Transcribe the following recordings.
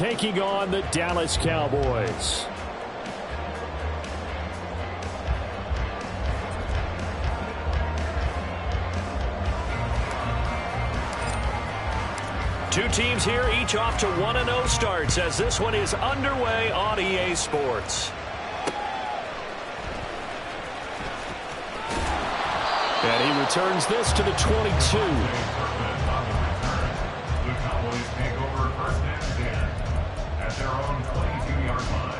taking on the Dallas Cowboys. Two teams here, each off to 1-0 starts as this one is underway on EA Sports. And he returns this to the 22. The Cowboys take over first and 10 at their own 22-yard line.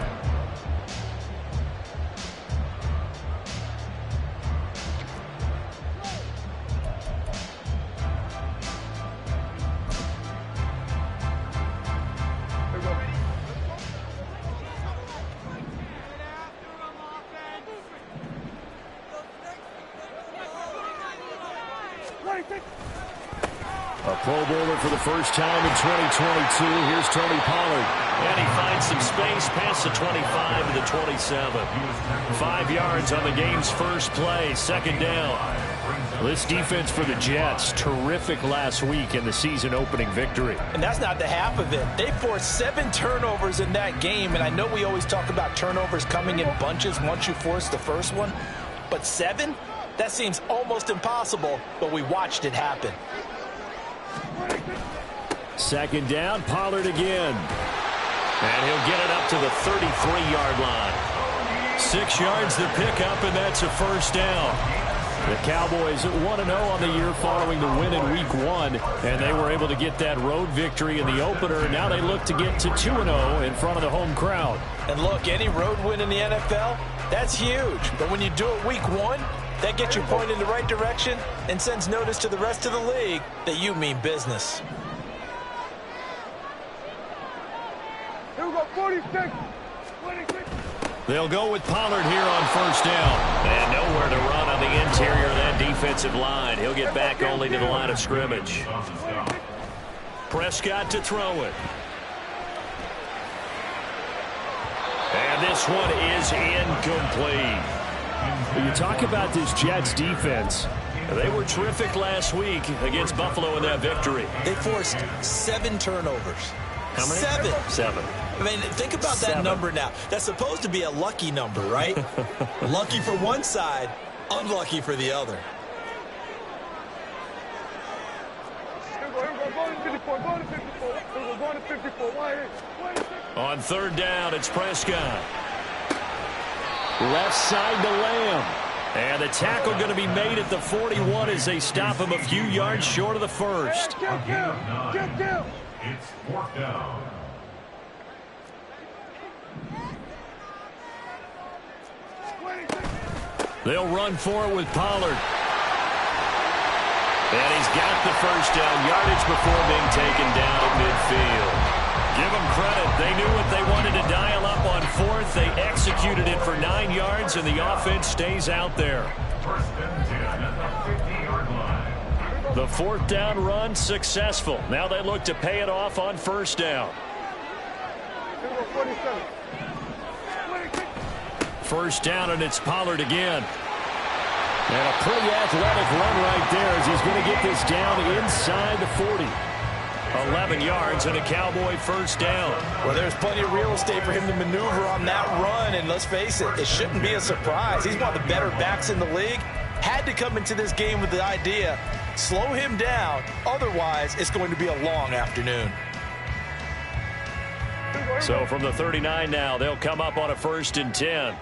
A Pro Bowler for the first time in 2022. Here's Tony Pollard. And he finds some space past the 25 to the 27. 5 yards on the game's first play. Second down. This defense for the Jets, terrific last week in the season opening victory. And that's not the half of it. They forced 7 turnovers in that game. And I know we always talk about turnovers coming in bunches once you force the first one. But 7? That seems almost impossible, but we watched it happen. Second down, Pollard again. And he'll get it up to the 33-yard line. 6 yards the pickup, and that's a first down. The Cowboys at 1-0 on the year following the win in Week 1, and they were able to get that road victory in the opener, and now they look to get to 2-0 in front of the home crowd. And look, any road win in the NFL, that's huge. But when you do it Week 1, that gets you pointed in the right direction and sends notice to the rest of the league that you mean business. Here we go, 46. They'll go with Pollard here on first down. And nowhere to run on the interior of that defensive line. He'll get back only to the line of scrimmage. Prescott to throw it. And this one is incomplete. You talk about this Jets defense. They were terrific last week against Buffalo in that victory. They forced 7 turnovers. How many? 7. I mean, think about that number now. That's supposed to be a lucky number, right? Lucky for one side, unlucky for the other. On third down, it's Prescott. Left side to Lamb. And the tackle going to be made at the 41 as they stop him a few yards short of the first. Get down. It's 4th down. They'll run for it with Pollard. And he's got the first down yardage before being taken down at midfield. Give them credit. They knew what they wanted to dial up on 4th. They executed it for 9 yards, and the offense stays out there. First and 10 at the 50-yard line. The 4th down run successful. Now they look to pay it off on first down. First down, and it's Pollard again. And a pretty athletic run right there as he's going to get this down inside the 40. 11 yards and a Cowboy first down. Well, there's plenty of real estate for him to maneuver on that run, and let's face it, it shouldn't be a surprise. He's one of the better backs in the league. Had to come into this game with the idea, slow him down, otherwise it's going to be a long afternoon. So from the 39 now, they'll come up on a 1st and 10.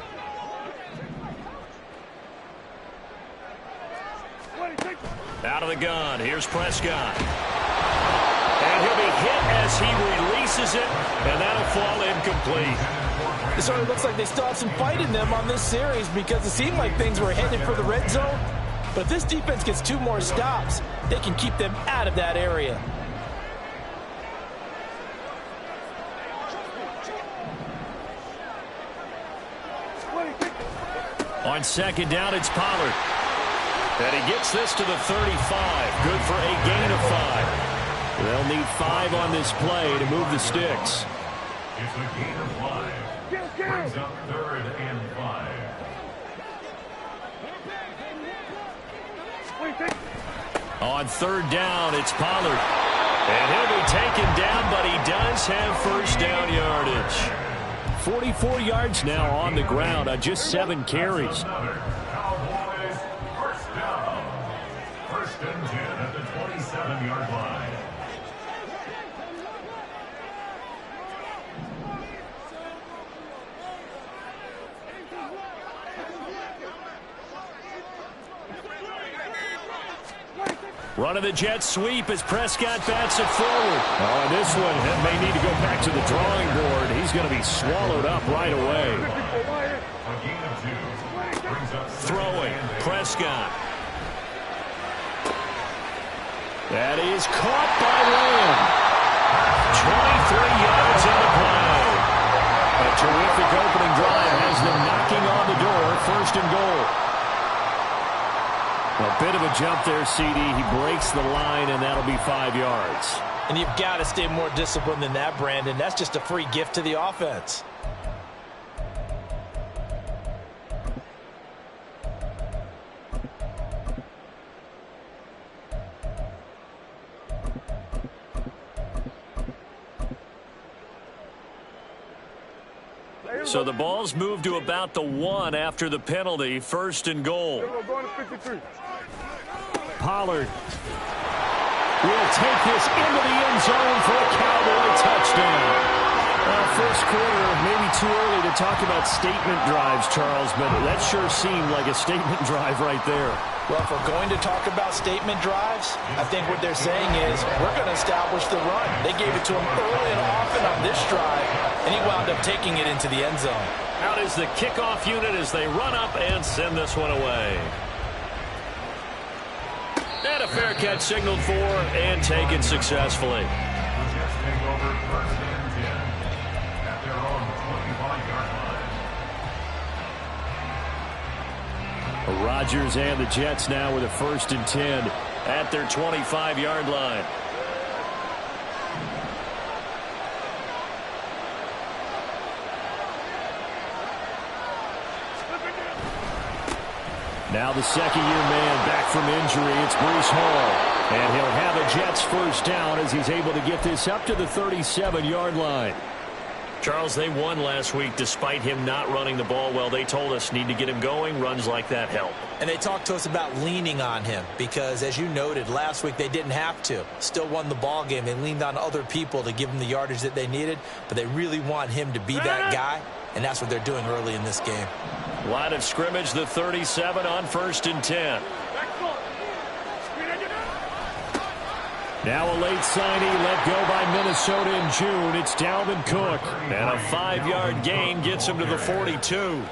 Out of the gun, here's Prescott. And he'll be hit as he releases it, and that'll fall incomplete. It sort of looks like they still have some fight in them on this series because it seemed like things were headed for the red zone. But if this defense gets 2 more stops, they can keep them out of that area. On second down, it's Pollard. And he gets this to the 35. Good for a gain of 5. They'll need 5 on this play to move the sticks. It's a gain of 5. Brings up 3rd and 5. On third down, it's Pollard. And he'll be taken down, but he does have first down yardage. 44 yards now on the ground on just 7 carries. Cowboys first down. First and 10 at the 27-yard line. Running the jet sweep as Prescott bats it forward. Oh, and this one may need to go back to the drawing board. He's going to be swallowed up right away. A gain of 2. Brings up Throwing, Prescott. That is caught by Lamb. 23 yards on the play. A terrific opening drive has them knocking on the door. First and goal. A bit of a jump there, CD. He breaks the line, and that'll be 5 yards. And you've got to stay more disciplined than that, Brandon. That's just a free gift to the offense. So the ball's moved to about the 1 after the penalty. First and goal. Pollard will take this into the end zone for a Cowboy touchdown. Well, first quarter, maybe too early to talk about statement drives, Charles, but that sure seemed like a statement drive right there. Well, if we're going to talk about statement drives, I think what they're saying is we're going to establish the run. They gave it to him early and often on this drive, and he wound up taking it into the end zone. Out is the kickoff unit as they run up and send this one away. And a fair catch signaled for and taken successfully. The Jets take over first and 10 at their own 25-yard line. Rodgers and the Jets now with a first and 10 at their 25-yard line. Now the second-year man back from injury. It's Breece Hall. And he'll have a Jets first down as he's able to get this up to the 37-yard line. Charles, they won last week despite him not running the ball well. They told us need to get him going. Runs like that help. And they talked to us about leaning on him because, as you noted, last week they didn't have to. Still won the ball game. They leaned on other people to give them the yardage that they needed, but they really want him to be that guy, and that's what they're doing early in this game. Line of scrimmage, the 37 on first and 10. Now a late signee let go by Minnesota in June. It's Dalvin Cook. And a 5-yard gain gets him to the 42.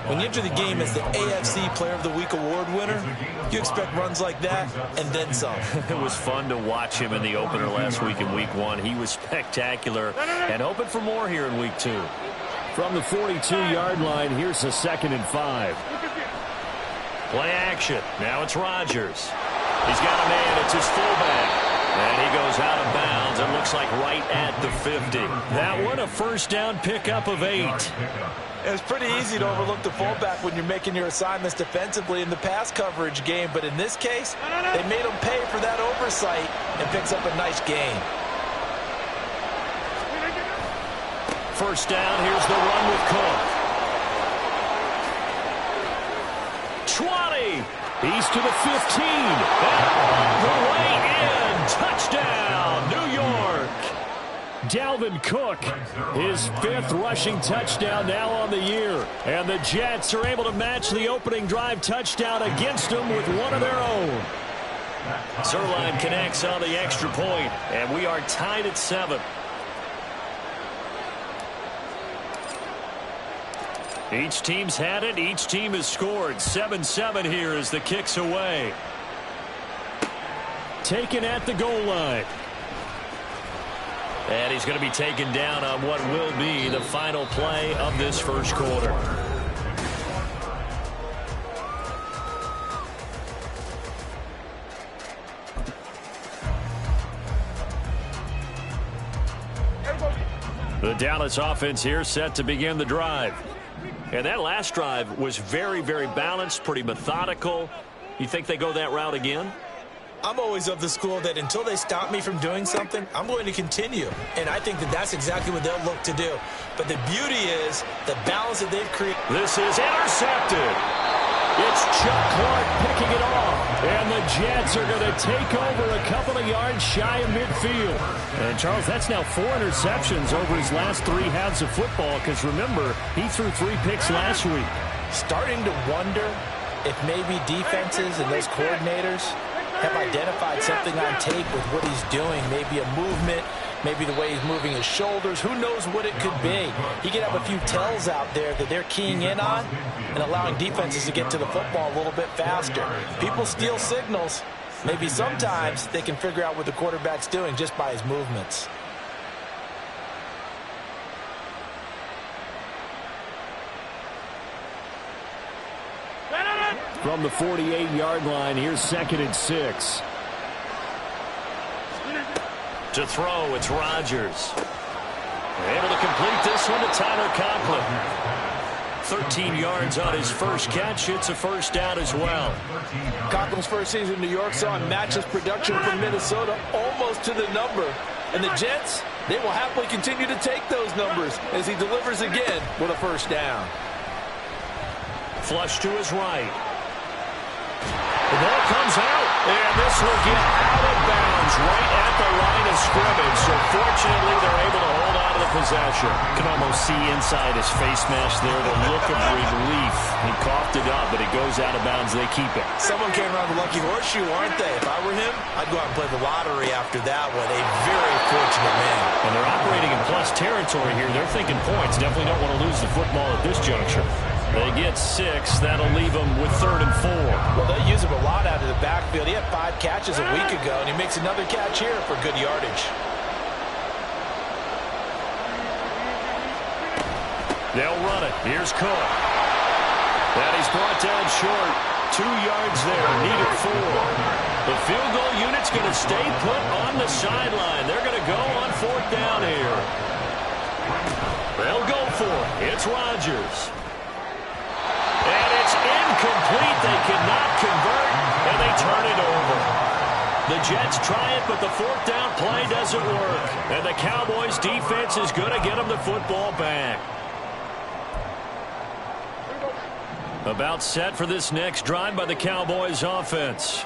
When you enter the game as the AFC Player of the Week award winner, you expect runs like that and then some. It was fun to watch him in the opener last week in Week 1. He was spectacular and hoping for more here in Week 2. From the 42-yard line, here's a 2nd and 5. Play action. Now it's Rodgers. He's got a man. It's his fullback. And he goes out of bounds. It looks like right at the 50. That one, a first down pickup of 8. It's pretty easy to overlook the fullback when you're making your assignments defensively in the pass coverage game. But in this case, they made him pay for that oversight and picks up a nice gain. First down, here's the run with Cook. 20. He's to the 15. And the way in. Touchdown, New York. Dalvin Cook, his 5th rushing touchdown now on the year. And the Jets are able to match the opening drive touchdown against them with one of their own. Zerline connects on the extra point, and we are tied at 7. Each team's had it. Each team has scored. 7-7 here as the kick's away. Taken at the goal line. And he's going to be taken down on what will be the final play of this first quarter. The Dallas offense here set to begin the drive. And that last drive was very, very balanced, pretty methodical. You think they go that route again? I'm always of the school that until they stop me from doing something, I'm going to continue. And I think that that's exactly what they'll look to do. But the beauty is the balance that they've created. This is intercepted. It's Chuck Clark picking it off. And the Jets are going to take over a couple of yards shy of midfield. And, Charles, that's now 4 interceptions over his last 3 halves of football because, remember, he threw 3 picks last week. Starting to wonder if maybe defenses and those coordinators have identified something on tape with what he's doing. Maybe a movement, maybe the way he's moving his shoulders. Who knows what it could be? He could have a few tells out there that they're keying in on and allowing defenses to get to the football a little bit faster. People steal signals. Maybe sometimes they can figure out what the quarterback's doing just by his movements. From the 48-yard line, here's 2nd and 6. To throw, it's Rodgers. Able to complete this one to Tyler Conklin. 13 yards on his first catch. It's a first down as well. Conklin's first season in New York saw him match his production from Minnesota almost to the number. And the Jets, they will happily continue to take those numbers as he delivers again with a first down. Flush to his right. The ball comes out, and this will get out of bounds right at the line of scrimmage. So fortunately, they're able to hold on to the possession. You can almost see inside his face mask there the look of relief. He coughed it up, but it goes out of bounds. They keep it. Someone came around the lucky horseshoe, aren't they? If I were him, I'd go out and play the lottery after that one. A very fortunate man. And they're operating in plus territory here. They're thinking points. Definitely don't want to lose the football at this juncture. They get 6. That'll leave them with 3rd and 4. Well, they use him a lot out of the backfield. He had 5 catches a week ago, and he makes another catch here for good yardage. They'll run it. Here's Cook. And he's brought down short. 2 yards there. Needed 4. The field goal unit's going to stay put on the sideline. They're going to go on 4th down here. They'll go for it. It's Rodgers. And it's incomplete. They cannot convert, and they turn it over. The Jets try it, but the 4th down play doesn't work. And the Cowboys defense is going to get them the football back. About set for this next drive by the Cowboys offense.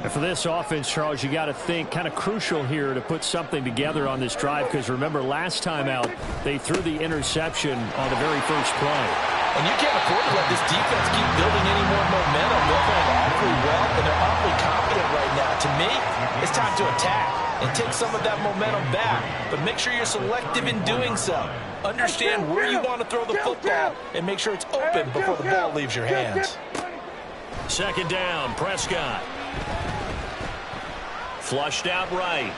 And for this offense, Charles, you got to think kind of crucial here to put something together on this drive because remember last time out they threw the interception on the very first play. And you can't afford to let this defense keep building any more momentum. They're playing awfully well, and they're awfully confident right now. To me, it's time to attack and take some of that momentum back. But make sure you're selective in doing so. Understand where you want to throw the football and make sure it's open before the ball leaves your hands. 2nd down, Prescott. Flushed out right.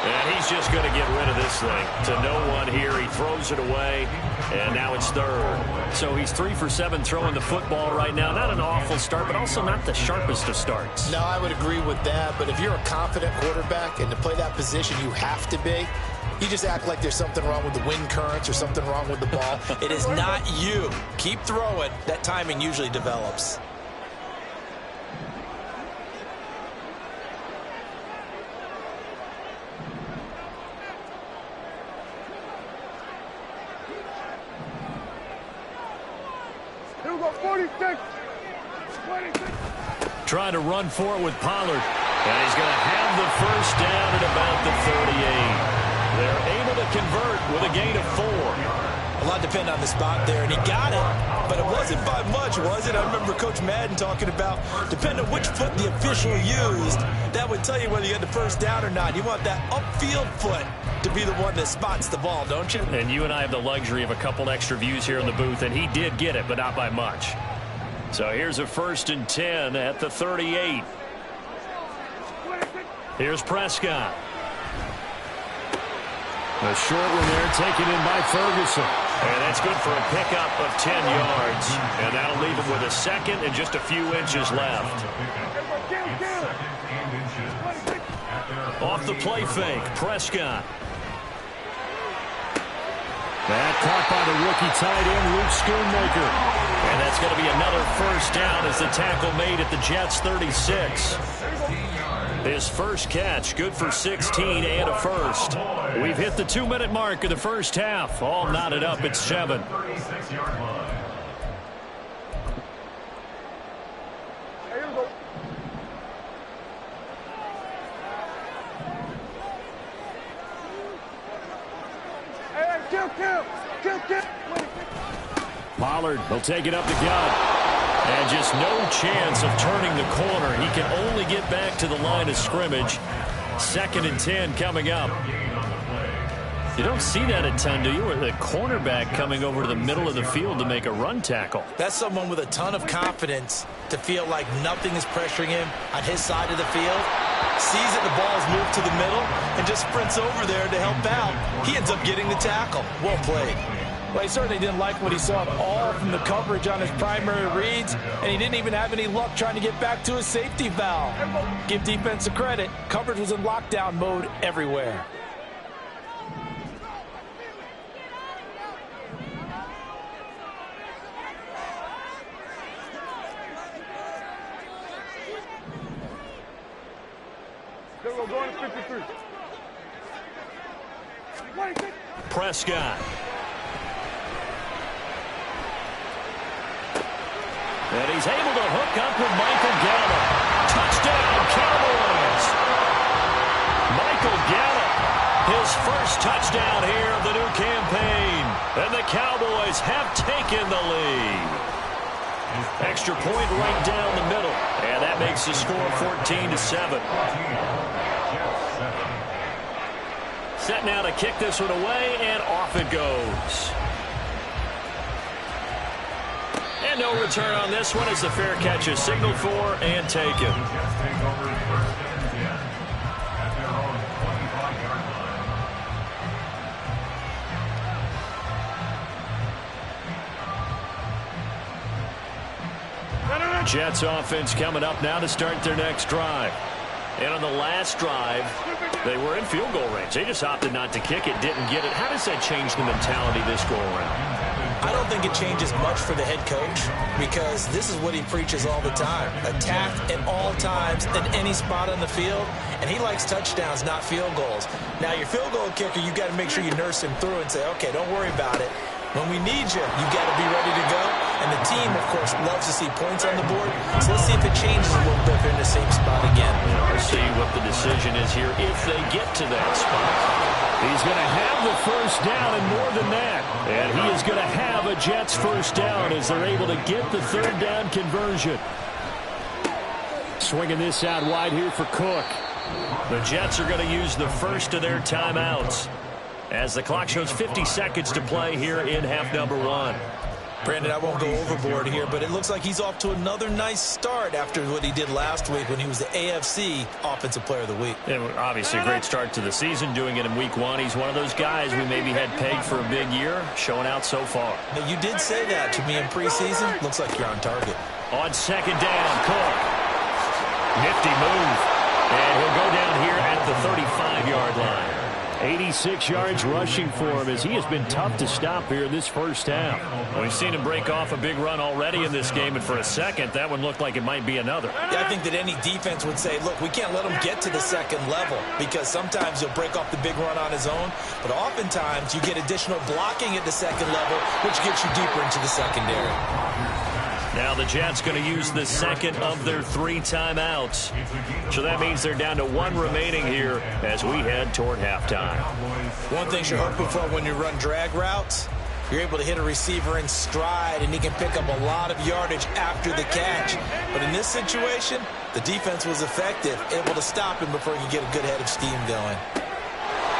And he's just going to get rid of this thing. To no one here. He throws it away. And now it's 3rd. So he's 3 for 7 throwing the football right now. Not an awful start, but also not the sharpest of starts. No, I would agree with that. But if you're a confident quarterback and to play that position, you have to be. You just act like there's something wrong with the wind currents or something wrong with the ball. It is not you. Keep throwing. That timing usually develops. Here we go, 46. 26. Trying to run for it with Pollard. And he's going to have the first down at about the 38. They're able to convert with a gain of 4. A lot depend on the spot there, and he got it, but it wasn't by much, was it? I remember Coach Madden talking about, depending on which foot the official used, that would tell you whether you had the first down or not. You want that upfield foot to be the one that spots the ball, don't you? And you and I have the luxury of a couple extra views here in the booth, and he did get it, but not by much. So here's a 1st and 10 at the 38. Here's Prescott. A short one there taken in by Ferguson. And that's good for a pickup of 10 yards. And that'll leave him with a 2nd and just a few inches left. Off the play fake, Prescott. That caught by the rookie tight end, Luke Schoonmaker. And that's going to be another first down as the tackle made at the Jets' 36. His first catch, good for 16 and a first. We've hit the 2-minute mark of the first half. All knotted up at 7. 36-yard line. Kill. Pollard will take it up the gut. And just no chance of turning the corner. He can only get back to the line of scrimmage. 2nd and 10 coming up. You don't see that a ton, do you? With a cornerback coming over to the middle of the field to make a run tackle. That's someone with a ton of confidence to feel like nothing is pressuring him on his side of the field. Sees that the ball is moved to the middle and just sprints over there to help out. He ends up getting the tackle. Well played. Well, he certainly didn't like what he saw at all from the coverage on his primary reads, and he didn't even have any luck trying to get back to his safety valve. Give defense a credit. Coverage was in lockdown mode everywhere. Going to 53. Prescott. And he's able to hook up with Michael Gallup. Touchdown, Cowboys. Michael Gallup, his first touchdown here of the new campaign. And the Cowboys have taken the lead. Extra point right down the middle. And that makes the score 14-7. Set now to kick this one away, and off it goes. And no return on this one as the fair catch is signaled for and taken. Jets offense coming up now to start their next drive. And on the last drive, they were in field goal range. They just opted not to kick it, didn't get it. How does that change the mentality this go around? I don't think it changes much for the head coach because this is what he preaches all the time. Attack at all times in any spot on the field, and he likes touchdowns, not field goals. Now, your field goal kicker, you got to make sure you nurse him through and say, okay, don't worry about it. When we need you, you got to be ready to go. And the team, of course, loves to see points on the board. So let's see if it changes a little bit if they're in the same spot again. Let's see what the decision is here if they get to that spot. He's going to have the first down and more than that. And he is going to have a Jets first down as they're able to get the 3rd down conversion. Swinging this out wide here for Cook. The Jets are going to use the first of their timeouts as the clock shows 50 seconds to play here in half number 1. Brandon, I won't go overboard here, but it looks like he's off to another nice start after what he did last week when he was the AFC Offensive Player of the Week. And obviously a great start to the season, doing it in week 1. He's one of those guys we maybe had pegged for a big year, showing out so far. Now, you did say that to me in preseason. Looks like you're on target. On 2nd down, Cook. Nifty move. And he'll go down here at the 35-yard line. 86 yards rushing for him as he has been tough to stop here in this first half. We've seen him break off a big run already in this game, and for a second, that one looked like it might be another. Yeah, I think that any defense would say, look, we can't let him get to the 2nd level because sometimes he'll break off the big run on his own, but oftentimes you get additional blocking at the 2nd level, which gets you deeper into the secondary. Now the Jets going to use the 2nd of their 3 timeouts. So that means they're down to 1 remaining here as we head toward halftime. One thing you're hoping for when you run drag routes, you're able to hit a receiver in stride and he can pick up a lot of yardage after the catch. But in this situation, the defense was effective, able to stop him before he could get a good head of steam going.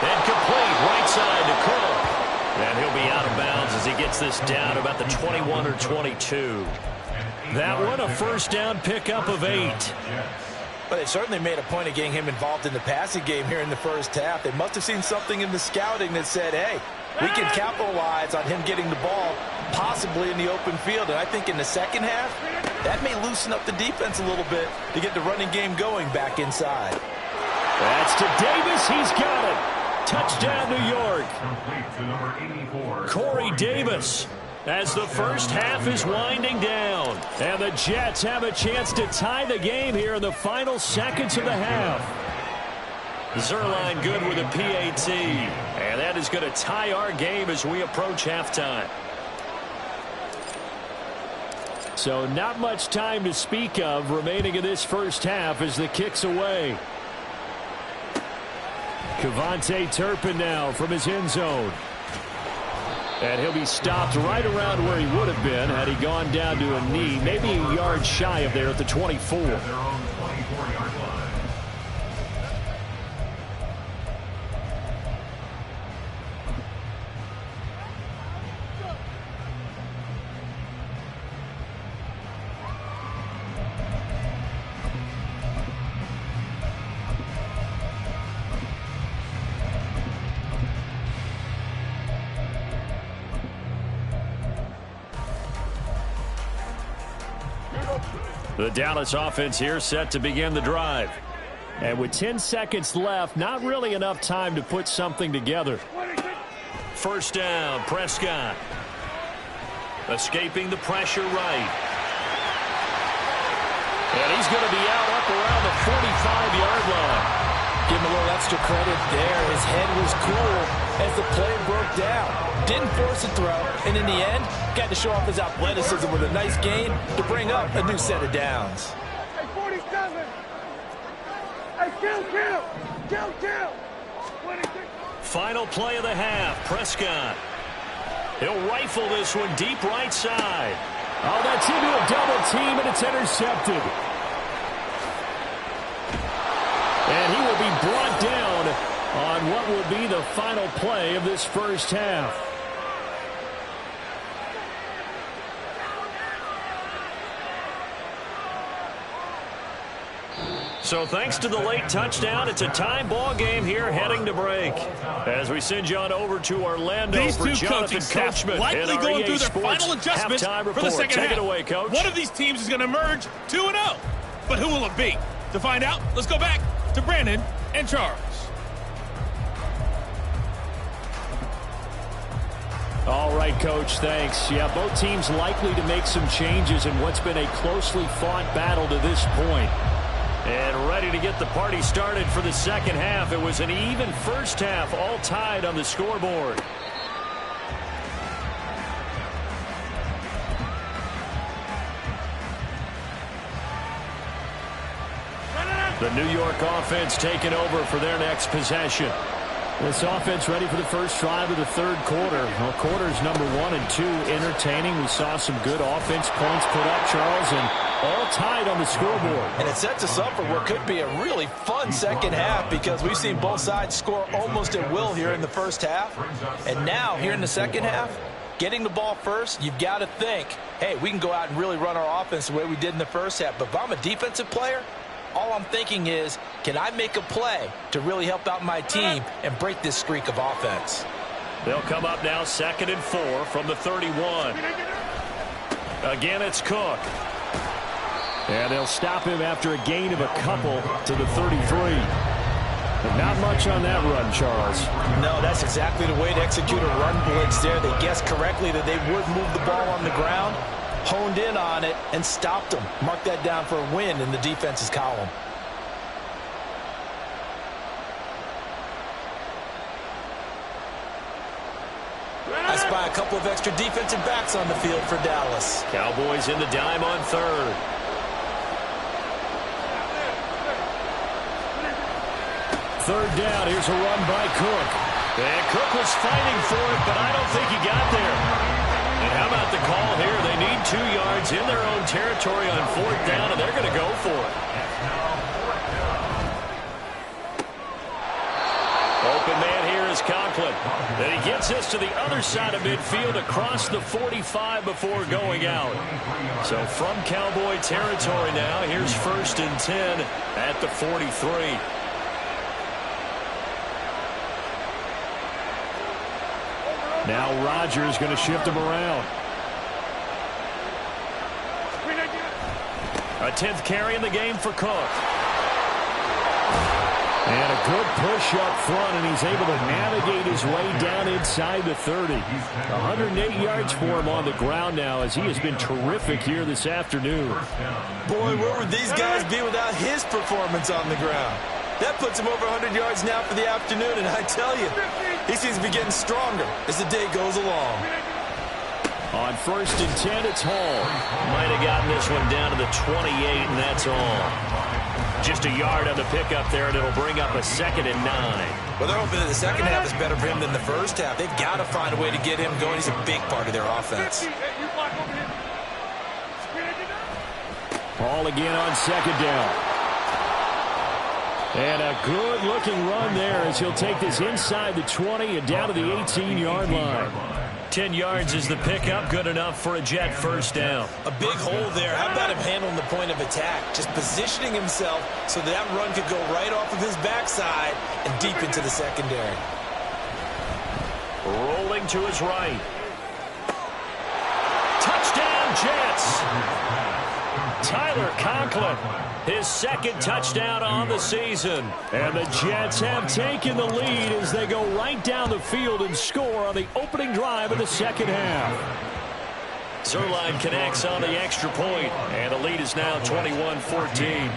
And complete right side to Cook. And he'll be out of bounds as he gets this down about the 21 or 22. That one, a first down pickup of 8. But they certainly made a point of getting him involved in the passing game here in the first half. They must have seen something in the scouting that said, hey, we can capitalize on him getting the ball possibly in the open field. And I think in the second half, that may loosen up the defense a little bit to get the running game going back inside. That's to Davis. He's got it. Touchdown, New York. Corey Davis as the first half is winding down. And the Jets have a chance to tie the game here in the final seconds of the half. Zerline good with a PAT. And that is going to tie our game as we approach halftime. So not much time to speak of remaining in this first half as the kick's away. Kevontae Turpin now from his end zone. And he'll be stopped right around where he would have been had he gone down to a knee, maybe a yard shy of there at the 24. Their own 24-yard line. The Dallas offense here set to begin the drive. And with 10 seconds left, not really enough time to put something together. First down, Prescott. Escaping the pressure right. And he's going to be out up around the 45-yard line. Give him a little extra credit there. His head was cool as the play broke down. Didn't force a throw, and in the end, got to show off his athleticism with a nice gain to bring up a new set of downs. Hey, 47. Hey, kill. 26. Final play of the half, Prescott. He'll rifle this one deep right side. Oh, that's into a double team, and it's intercepted. And he will be brought down on what will be the final play of this first half. So thanks to the late touchdown, it's a time ball game here heading to break. As we send you on over to Orlando these for two Jonathan coaching staffs Coachman likely going through their final adjustments for the second half. Take it away, Coach. One of these teams is going to emerge 2-0. But who will it be? To find out, let's go back to Brandon and Charles. All right, Coach, thanks. Yeah, both teams likely to make some changes in what's been a closely fought battle to this point. And ready to get the party started for the second half. It was an even first half, all tied on the scoreboard. The New York offense taking over for their next possession. This offense ready for the first drive of the third quarter. Well, quarters number 1 and 2 entertaining. We saw some good offense points put up, Charles, and all tied on the scoreboard. And it sets us up for what could be a really fun second half because we've seen both sides score almost at will here in the first half. And now, here in the second half, getting the ball first, you've got to think, hey, we can go out and really run our offense the way we did in the first half. But if I'm a defensive player, all I'm thinking is, can I make a play to really help out my team and break this streak of offense? They'll come up now 2nd and 4 from the 31. Again, it's Cook. And they'll stop him after a gain of a couple to the 33. But not much on that run, Charles. No, that's exactly the way to execute a run blitz there. They guessed correctly that they would move the ball on the ground, honed in on it, and stopped them. Mark that down for a win in the defense's column. I spy a couple of extra defensive backs on the field for Dallas. Cowboys in the dime on 3rd. Third down, here's a run by Cook. And Cook was fighting for it, but I don't think he got there. And how about the call here? They need 2 yards in their own territory on 4th down, and they're going to go for it. Open man here is Conklin. And he gets this to the other side of midfield across the 45 before going out. So from Cowboy territory now, here's 1st and 10 at the 43. Now Rodgers going to shift him around. A 10th carry in the game for Cook. And a good push up front, and he's able to navigate his way down inside the 30. 108 yards for him on the ground now, as he has been terrific here this afternoon. Boy, where would these guys be without his performance on the ground? That puts him over 100 yards now for the afternoon, and I tell you, he seems to be getting stronger as the day goes along. On 1st and 10, it's Hall. Might have gotten this one down to the 28, and that's all. Just a yard on the pickup there, and it'll bring up a 2nd and 9. Well, they're hoping that the second half is better for him than the first half. They've got to find a way to get him going. He's a big part of their offense. Hall again on 2nd down. And a good-looking run there as he'll take this inside the 20 and down to the 18-yard line. 10 yards is the pickup, good enough for a Jet first down. A big hole there. How about him handling the point of attack? Just positioning himself so that run could go right off of his backside and deep into the secondary. Rolling to his right. Touchdown, Jets! Tyler Conklin, his 2nd touchdown on the season. And the Jets have taken the lead as they go right down the field and score on the opening drive of the second half. Zerline connects on the extra point, and the lead is now 21-14.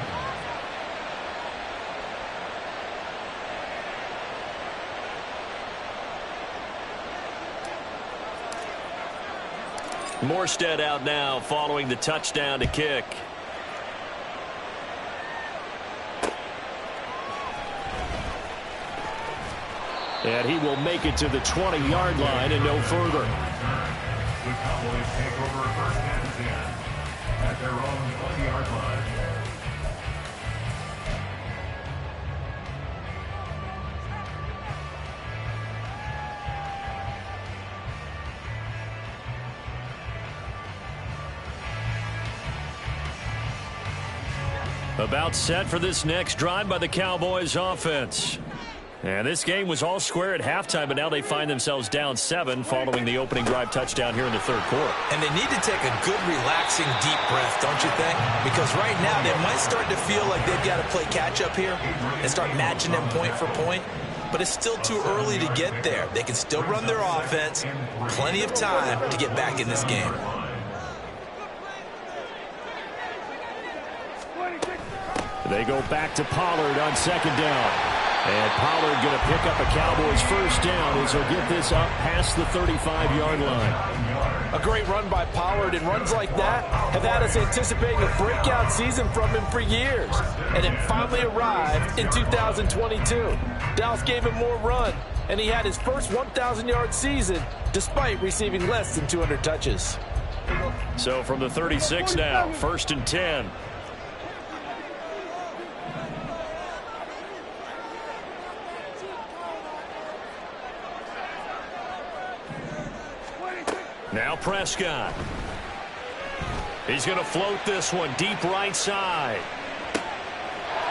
Morstead out now following the touchdown to kick. And he will make it to the 20-yard line and no further. The Cowboys take over 1st and 10 at their own 20-yard line. About set for this next drive by the Cowboys offense. And this game was all square at halftime, but now they find themselves down 7 following the opening drive touchdown here in the 3rd quarter. And they need to take a good, relaxing, deep breath, don't you think? Because right now they might start to feel like they've got to play catch-up here and start matching them point for point. But it's still too early to get there. They can still run their offense. Plenty of time to get back in this game. They go back to Pollard on 2nd down. And Pollard going to pick up a Cowboys first down as he'll get this up past the 35-yard line. A great run by Pollard, and runs like that have had us anticipating a breakout season from him for years. And it finally arrived in 2022. Dallas gave him more run, and he had his first 1,000-yard season despite receiving less than 200 touches. So from the 36 now, 1st and 10. Now Prescott. He's going to float this one deep right side.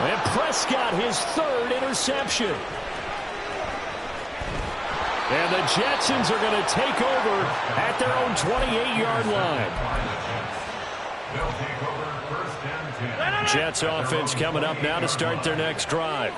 And Prescott, his 3rd interception. And the Jetsons are going to take over at their own 28-yard line. They'll take over 1st and 10. Jets offense coming up now to start their next drive.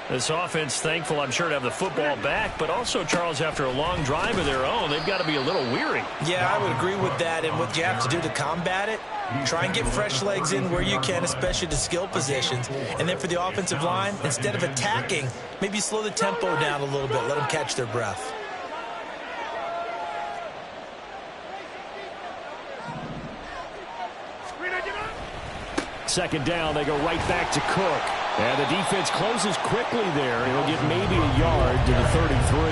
This offense thankful, I'm sure, to have the football back, but also, Charles, after a long drive of their own, they've got to be a little weary. Yeah, I would agree with that, and what you have to do to combat it, try and get fresh legs in where you can, especially to skill positions. And then for the offensive line, instead of attacking, maybe slow the tempo down a little bit, let them catch their breath. Second down, they go right back to Cook. And the defense closes quickly there. It'll get maybe a yard to the 33.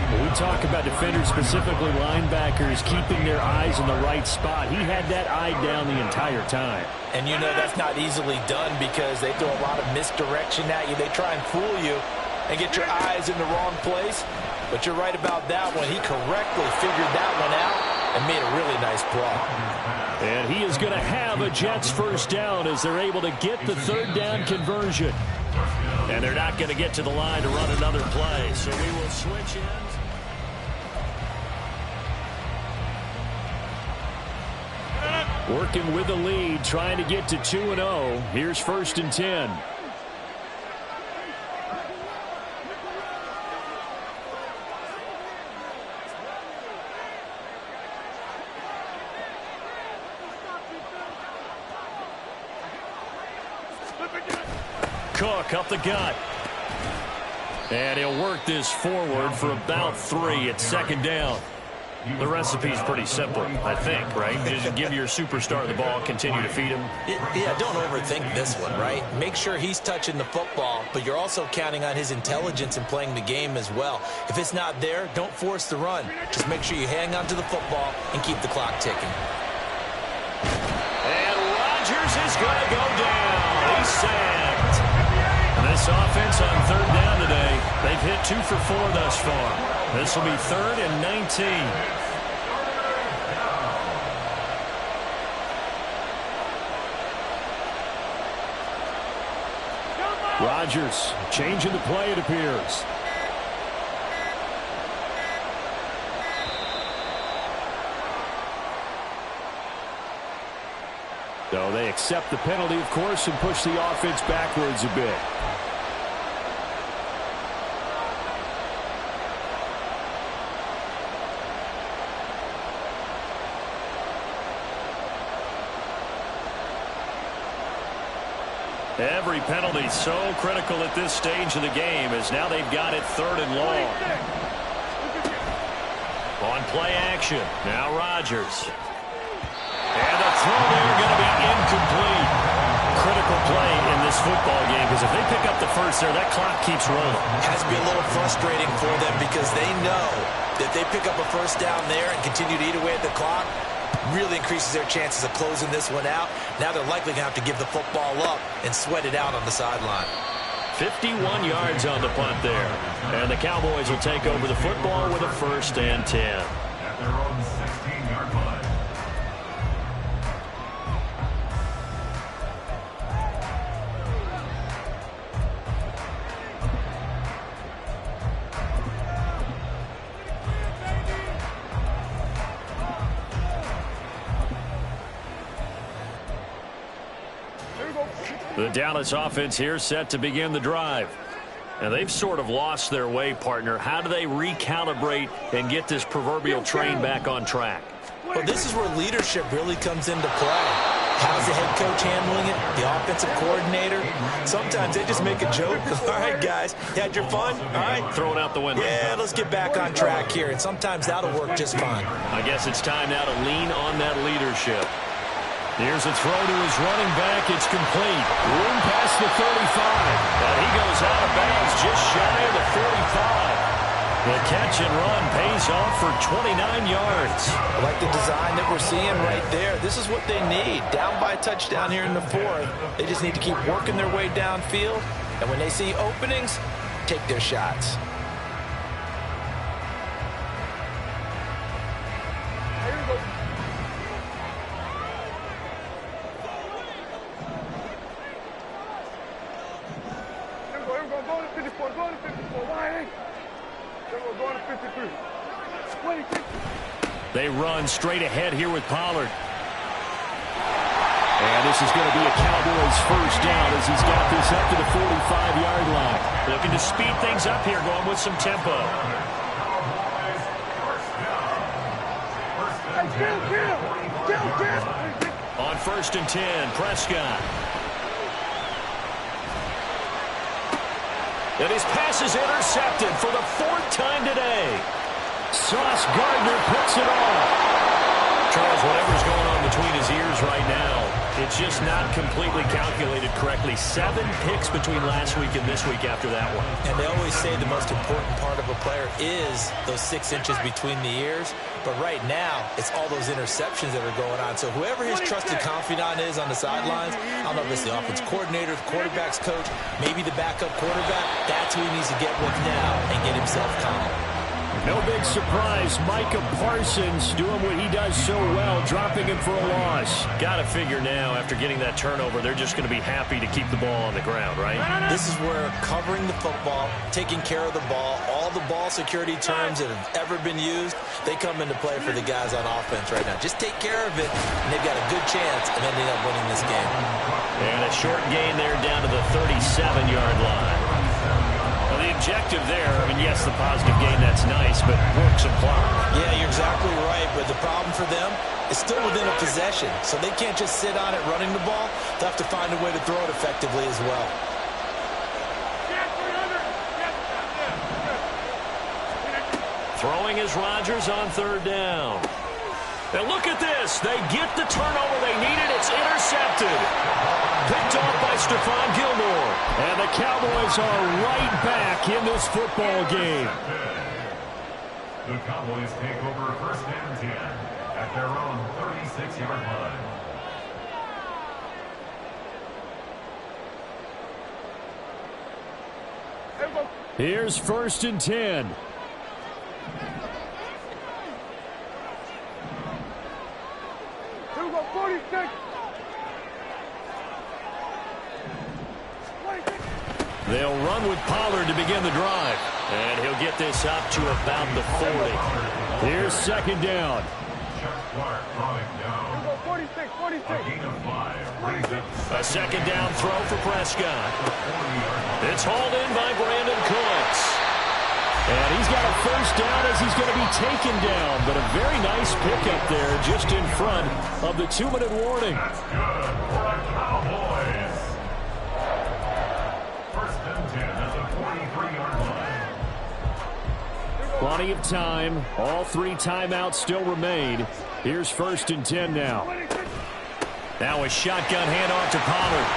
When we talk about defenders, specifically linebackers, keeping their eyes in the right spot, he had that eye down the entire time. And you know that's not easily done because they throw a lot of misdirection at you. They try and fool you and get your eyes in the wrong place. But you're right about that one. He correctly figured that one out and made a really nice play. And he is going to have a Jets first down as they're able to get the 3rd down conversion. And they're not going to get to the line to run another play. So we will switch ends. Working with the lead, trying to get to 2-0. Here's 1st and 10. Cook up the gut. And he'll work this forward for about 3 at second down. The recipe's pretty simple, I think, right? Just give your superstar the ball, continue to feed him. Yeah, don't overthink this one, right? Make sure he's touching the football, but you're also counting on his intelligence in playing the game as well. If it's not there, don't force the run. Just make sure you hang on to the football and keep the clock ticking. And Rodgers is going to go down. He's sacked. And this offense on third down today, they've hit 2 for 4 thus far. This will be 3rd and 19. Rodgers changing the play, it appears. So they accept the penalty, of course, and push the offense backwards a bit. Every penalty so critical at this stage of the game, as now they've got it 3rd and long. On play action, now Rodgers. And the throw there going to be incomplete. Critical play in this football game, because if they pick up the first there, that clock keeps rolling. Has to be a little frustrating for them because they know that they pick up a first down there and continue to eat away at the clock, really increases their chances of closing this one out. Now they're likely going to have to give the football up and sweat it out on the sideline. 51 yards on the punt there. And the Cowboys will take over the football with a 1st and 10. At their own 16-yard line. The Dallas offense here set to begin the drive. And they've sort of lost their way, partner. How do they recalibrate and get this proverbial train back on track? Well, this is where leadership really comes into play. How's the head coach handling it? The offensive coordinator? Sometimes they just make a joke. All right, guys, you had your fun? All right. Throw it out the window. Yeah, let's get back on track here. And sometimes that'll work just fine. I guess it's time now to lean on that leadership. Here's a throw to his running back. It's complete. Room past the 35. And he goes out of bounds just shy of the 45. The catch and run pays off for 29 yards. I like the design that we're seeing right there. This is what they need. Down by a touchdown here in the 4th. They just need to keep working their way downfield. And when they see openings, take their shots. They run straight ahead here with Pollard. And this is going to be a Cowboys 1st down as he's got this up to the 45-yard line. Looking to speed things up here, going with some tempo. On 1st and 10, Prescott. And his pass is intercepted for the 4th time today. Sauce Gardner puts it off. Charles, whatever's going on between his ears right now, it's just not completely calculated correctly. 7 picks between last week and this week after that one. And they always say the most important part of a player is those 6 inches between the ears. But right now, it's all those interceptions that are going on. So whoever his trusted confidant is on the sidelines, I don't know if it's the offense coordinator, the quarterback's coach, maybe the backup quarterback, that's who he needs to get with now and get himself calm. No big surprise. Micah Parsons doing what he does so well, dropping him for a loss. Got to figure now, after getting that turnover, they're just going to be happy to keep the ball on the ground, right? This is where covering the football, taking care of the ball, all the ball security terms that have ever been used, they come into play for the guys on offense right now. Just take care of it, and they've got a good chance of ending up winning this game. And a short gain there down to the 37-yard line. Well, the objective there, I mean, yes, the positive gain, that's nice, but work some clock. Yeah, you're exactly right, but the problem for them is still within a possession, so they can't just sit on it running the ball. They'll have to find a way to throw it effectively as well. Throwing is Rodgers on third down. And look at this. They get the turnover they needed. It's intercepted. Picked off by Stephon Gilmore. And the Cowboys are right back in this football game. The Cowboys take over first and 10 at their own 36-yard line. Here's first and 10. They'll run with Pollard to begin the drive. And he'll get this up to about the 40. Here's second down. A second down throw for Prescott. It's hauled in by Brandon Cooks. And he's got a first down as he's going to be taken down. But a very nice pickup there just in front of the 2-minute warning. That's good for the Cowboys. First and 10 at the 43-yard line. Plenty of time. All 3 timeouts still remain. Here's first and 10 now. Now a shotgun handoff to Pollard.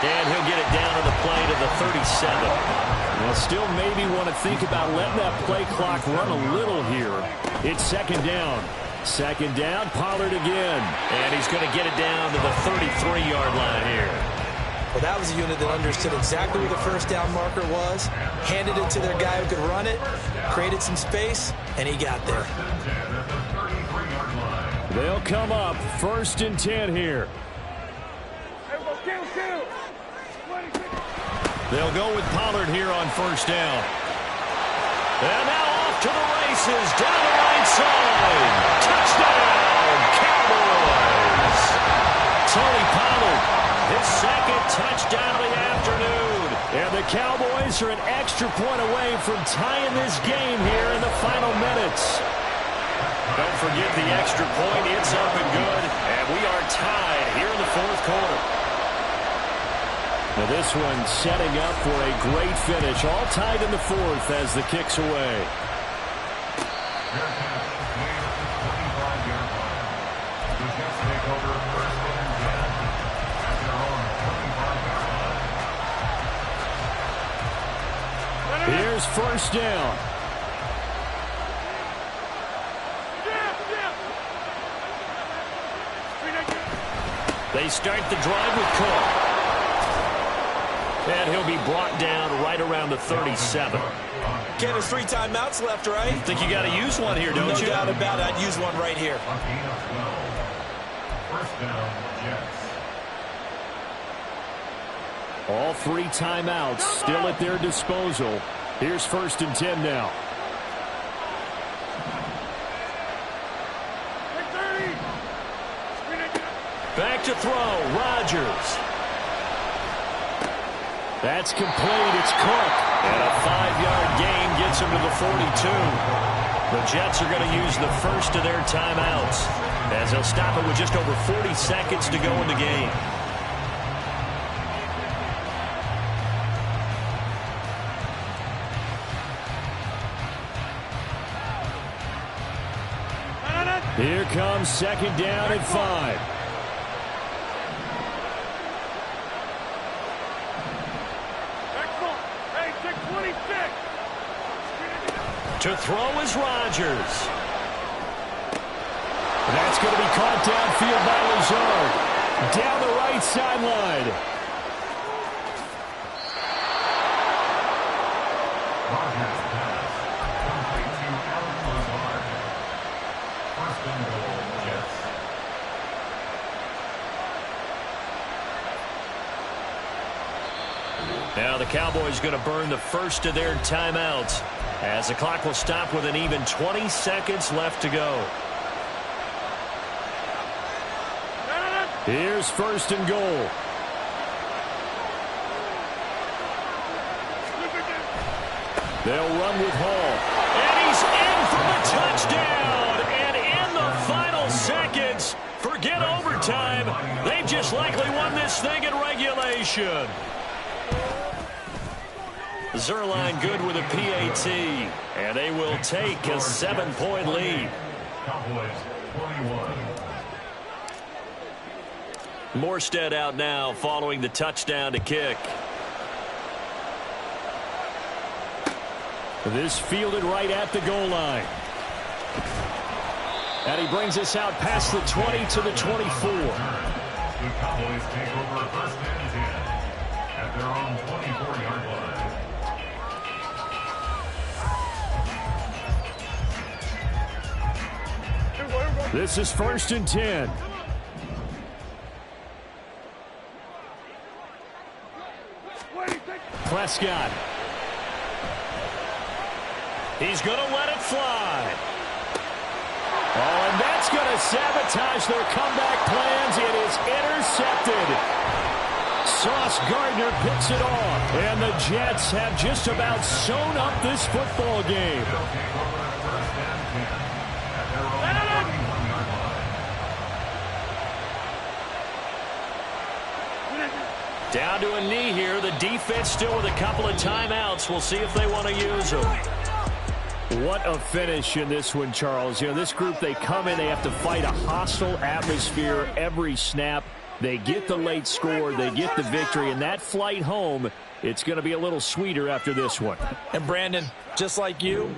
And he'll get it down to the play to the 37. Well, still maybe want to think about letting that play clock run a little here. It's second down. Second down, Pollard again. And he's going to get it down to the 33-yard line here. Well, that was a unit that understood exactly where the first down marker was, handed it to their guy who could run it, created some space, and he got there. They'll come up first and 10 here. They'll go with Pollard here on first down. And now off to the races, down the right side. Touchdown, Cowboys. Tony Pollard, his second touchdown of the afternoon. And the Cowboys are an extra point away from tying this game here in the final minutes. Don't forget the extra point. It's up and good. And we are tied here in the fourth quarter. Now this one setting up for a great finish. All tied in the fourth as the kick's away. Here's first down. They start the drive with Cook. And he'll be brought down right around the 37. Ken, there's 3 timeouts left, right? Think you got to use one here, don't you? No doubt about it. I'd use one right here. First down, Jets. All 3 timeouts still at their disposal. Here's first and 10 now. Back to throw, Rodgers. That's complete. It's Cook. And a 5-yard gain gets him to the 42. The Jets are going to use the first of their timeouts as they'll stop it with just over 40 seconds to go in the game. Here comes second down and 5. To throw is Rodgers. That's going to be caught downfield by Lazard. Down the right sideline. Rodgers pass. Complete to Alan Lazard. First and goal, Jets. Now the Cowboys going to burn the first of their timeouts as the clock will stop with an even 20 seconds left to go. Here's first and goal. They'll run with Hall. And he's in for the touchdown. And in the final seconds, forget overtime. They've just likely won this thing in regulation. Zerline good with a PAT, and they will take a 7-point lead. Cowboys 21. Morstead out now following the touchdown to kick. This fielded right at the goal line. And he brings us out past the 20 to the 24. The Cowboys take over first and 10 at their own 24-yard line. This is first and 10. Prescott. He's going to let it fly. Oh, and that's going to sabotage their comeback plans. It is intercepted. Sauce Gardner picks it off. And the Jets have just about sewn up this football game. Down to a knee here. The defense still with a couple of timeouts. We'll see if they want to use them. What a finish in this one, Charles. You know, this group, they come in, they have to fight a hostile atmosphere every snap. They get the late score, they get the victory, and that flight home, it's going to be a little sweeter after this one. And Brandon, just like you,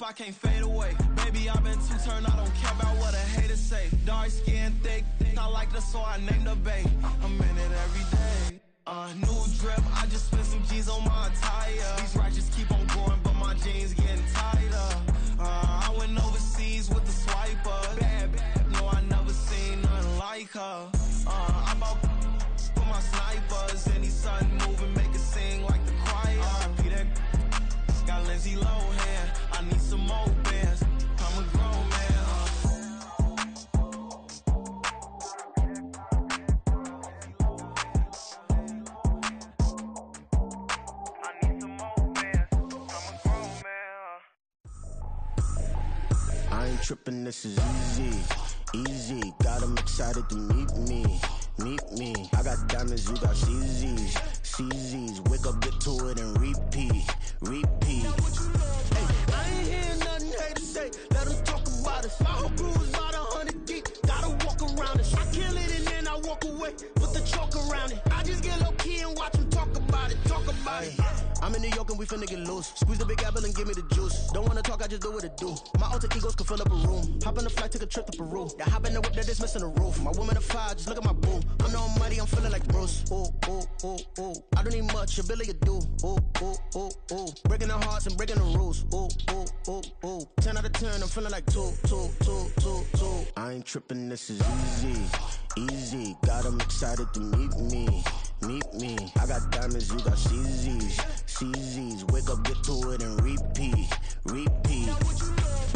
I can't fade away. Baby, I've been too turned, I don't care about what a hater say. Dark skin, thick, I like the so I named the bay. I'm in it every day. New drip, I just spent some G's on my attire. These righteous keep on going, but my jeans getting tighter. I went overseas with the swiper. Bad, no, I never seen nothing like her. I bought for my snipers. Any sun moving, make it sing like the choir. Peter got Lindsay Lohan. I need some more bands. I'm a grown man. I need some more bands. I'm a grown man. I ain't tripping, this is easy. Easy, got them excited to meet me. Meet me. I got diamonds, you got CZs. CZs, wake up, get to it, and repeat. Repeat. Hey, I ain't hear nothing haters say. Let them talk about us. My whole crew is about 100 deep. Gotta walk around us. I kill it and then I walk away. Put the chalk around it. I just get low key and watch them talk about it. Talk about it. I'm in New York and we finna get loose. Squeeze the big apple and give me the juice. Don't wanna talk, I just do what it do. My alter egos can fill up a room. Hop on the flight, take a trip to Peru. That hop in the whip that is missing the roof. My woman a fire, just look at my boo. I'm the almighty, I'm feeling like Bruce. Ooh, ooh, ooh, ooh. I don't need much, your Billy a do. Ooh, ooh, ooh, ooh. Breaking the hearts and breaking the rules. Ooh, ooh, ooh, ooh. 10 out of 10, I'm feeling like 2, 2, 2, 2, 2. I ain't tripping, this is easy. Easy, got them excited to meet me. Meet me. I got diamonds, you got CZs. CZs, wake up, get to it, and repeat. Repeat.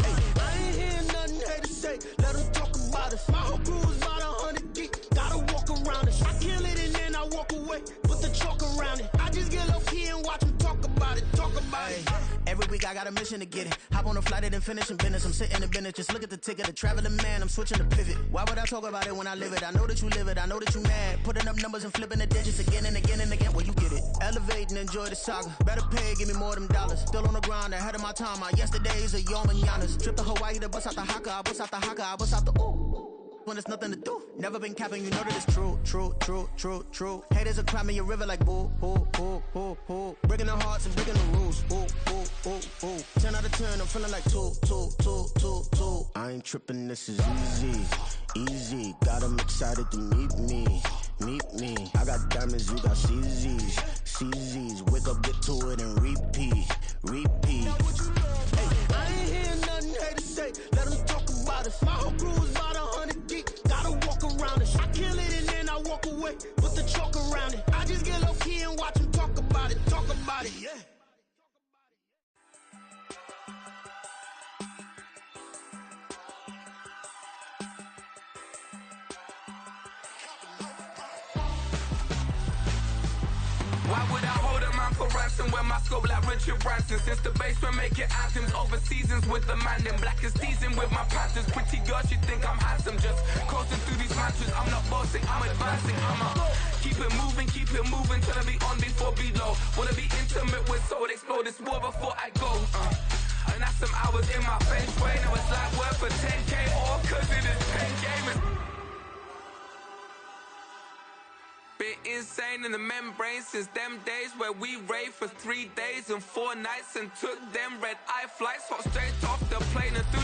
Hey, I ain't hear nothing haters say. Let them talk about us. My whole crew is about 100 deep. Gotta walk around us. I kill it and then I walk away. Put the chalk around it. I just get low key and watch them talk about it. Talk about it. Every week I got a mission to get it. Hop on a flight and then finish in business. I'm sitting in business. Just look at the ticket. A traveling man, I'm switching to pivot. Why would I talk about it when I live it? I know that you live it. I know that you mad. Putting up numbers and flipping the digits again and again and again. Well, you get it. Elevate and enjoy the saga. Better pay, give me more of them dollars. Still on the grind, ahead of my time. My yesterdays are your mananas. Trip to Hawaii to bust out the haka. I bust out the haka. I bust out the ooh. when there's nothing to do. Never been capping, you know that it's true, true, true, true, true. Haters are climbing your river like boo, boo, boo, boo, boo. Breaking the hearts and breaking the rules, ooh, ooh, ooh, ooh. 10 out of 10, I'm feeling like 2, 2, 2, 2, 2. I ain't tripping, this is easy, easy. Got 'em excited to meet me, meet me. I got diamonds, you got CZs, CZs. Wake up, get to it and repeat, repeat. Hey, I ain't hearing nothing haters say. Let them talk about us. My whole crew is about 100 deep. Gotta walk around it. I kill it and then I walk away. Put the chalk around it. I just get low key and watch them talk about it. Talk about it, yeah. Why would I hold a man for ransom when my scope like Richard Branson? Since the basement making anthems over seasons with the man in black is teasing with my panthers. Pretty girl, she think I'm handsome. Just coasting through these mantras. I'm not bossing, I'm advancing. I'ma keep it moving till I be on before below. Wanna be intimate with soul, explore this war before I go. And that's some hours in my feng shui. Now it's like work for 10K all cause it is 10 gamers. Been insane in the membrane since them days where we raved for 3 days and 4 nights and took them red eye flights hot straight off the plane and through